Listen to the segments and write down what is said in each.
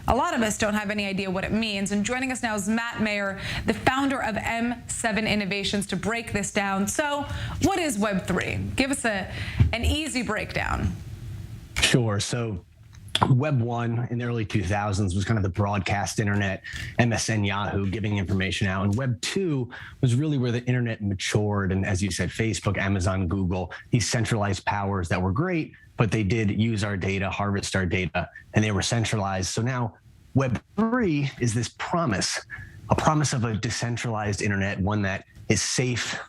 a lot of us don't have any idea what it means. And joining us now is Maher, the founder of M7 Innovations, to break this down. So what is Web3? Give us an easy breakdown. Sure. So Web 1 in the early 2000s was kind of the broadcast internet, MSN, Yahoo, giving information out. And Web 2 was really where the internet matured. And as you said, Facebook, Amazon, Google, these centralized powers that were great, but they did use our data, harvest our data, and they were centralized. So now Web 3 is this promise, a promise of a decentralized internet, one that is safe,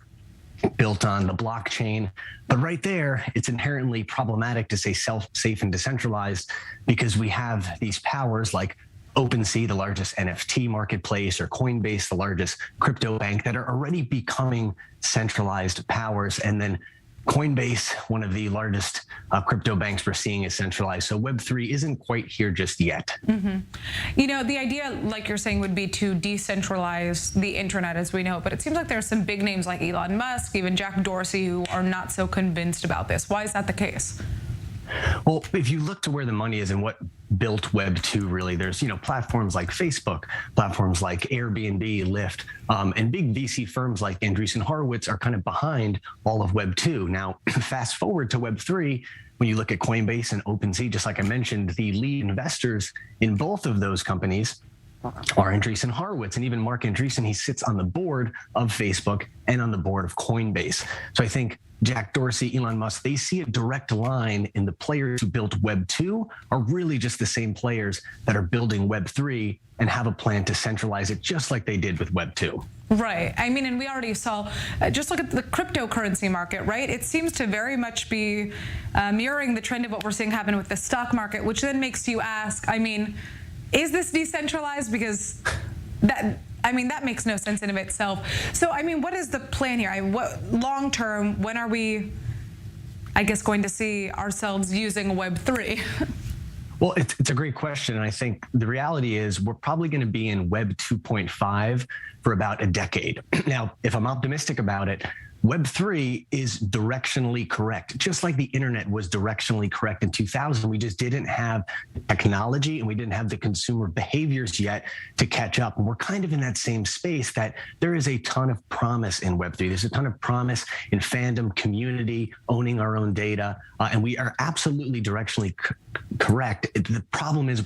built on the blockchain. But right there, it's inherently problematic to say safe and decentralized, because we have these powers like OpenSea, the largest NFT marketplace, or Coinbase, the largest crypto bank, that are already becoming centralized powers. And then Coinbase, one of the largest crypto banks we're seeing, is centralized. So Web3 isn't quite here just yet. Mm-hmm. You know, the idea, like you're saying, would be to decentralize the internet as we know it. But it seems like there are some big names like Elon Musk, even Jack Dorsey, who are not so convinced about this. Why is that the case? Well, if you look to where the money is and what built Web 2, really, there's, platforms like Facebook, platforms like Airbnb, Lyft, and big VC firms like Andreessen Horowitz are kind of behind all of Web 2. Now, fast forward to Web 3, when you look at Coinbase and OpenSea, just like I mentioned, the lead investors in both of those companies are Andreessen Horowitz, and even Mark Andreessen, he sits on the board of Facebook and on the board of Coinbase. So I think Jack Dorsey, Elon Musk, they see a direct line in the players who built Web 2 are really just the same players that are building Web 3 and have a plan to centralize it just like they did with Web 2. Right. I mean, and we already saw, just look at the cryptocurrency market, right? It seems to very much be mirroring the trend of what we're seeing happen with the stock market, which then makes you ask, I mean, is this decentralized? Because that makes no sense in of itself. So, I mean, what is the plan here? What long term, when are we, I guess, going to see ourselves using Web 3? Well, it's a great question. And I think the reality is we're probably going to be in Web 2.5 for about a decade. Now, if I'm optimistic about it, Web 3 is directionally correct. Just like the internet was directionally correct in 2000, we just didn't have technology and we didn't have the consumer behaviors yet to catch up. And we're kind of in that same space that there is a ton of promise in Web 3. There's a ton of promise in fandom, community, owning our own data. And we are absolutely directionally correct. The problem is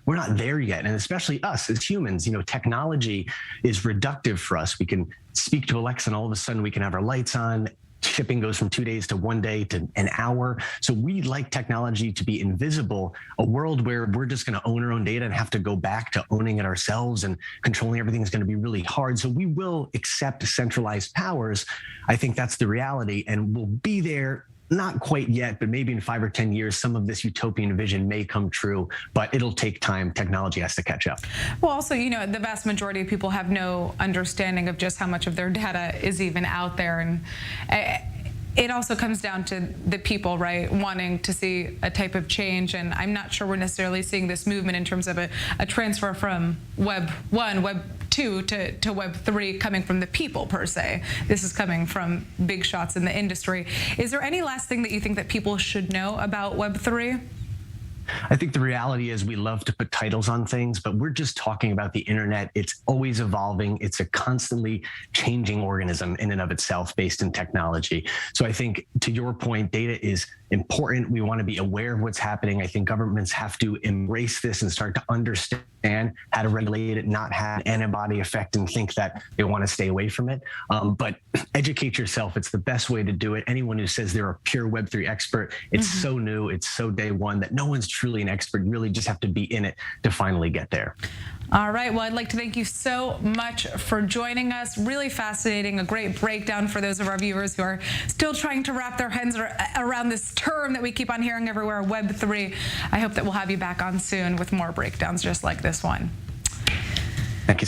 we're not there yet. And especially us as humans, technology is reductive for us. We can speak to Alexa and all of a sudden we can have our lights on. Shipping goes from 2 days to 1 day to an hour. So we like technology to be invisible, a world where we're just going to own our own data and have to go back to owning it ourselves, and controlling everything is going to be really hard. So we will accept centralized powers. I think that's the reality, and we'll be there. Not quite yet, but maybe in 5 or 10 years, some of this utopian vision may come true, but it'll take time. Technology has to catch up. Well, also, the vast majority of people have no understanding of just how much of their data is even out there. And it also comes down to the people, right, wanting to see a type of change. And I'm not sure we're necessarily seeing this movement in terms of a transfer from Web 1, Web 2 to Web 3 coming from the people per se. This is coming from big shots in the industry. Is there any last thing that you think that people should know about Web 3? I think the reality is we love to put titles on things, but we're just talking about the internet. It's always evolving. It's a constantly changing organism in and of itself based in technology. So I think, to your point, data is important. We want to be aware of what's happening. I think governments have to embrace this and start to understand how to regulate it, not have an antibody effect and think that they want to stay away from it. But educate yourself. It's the best way to do it. Anyone who says they're a pure Web3 expert, it's so new, it's so day one that no one's truly an expert. You really just have to be in it to finally get there. All right. Well, I'd like to thank you so much for joining us. Really fascinating, a great breakdown for those of our viewers who are still trying to wrap their heads around this term that we keep on hearing everywhere, Web3. I hope that we'll have you back on soon with more breakdowns just like this one.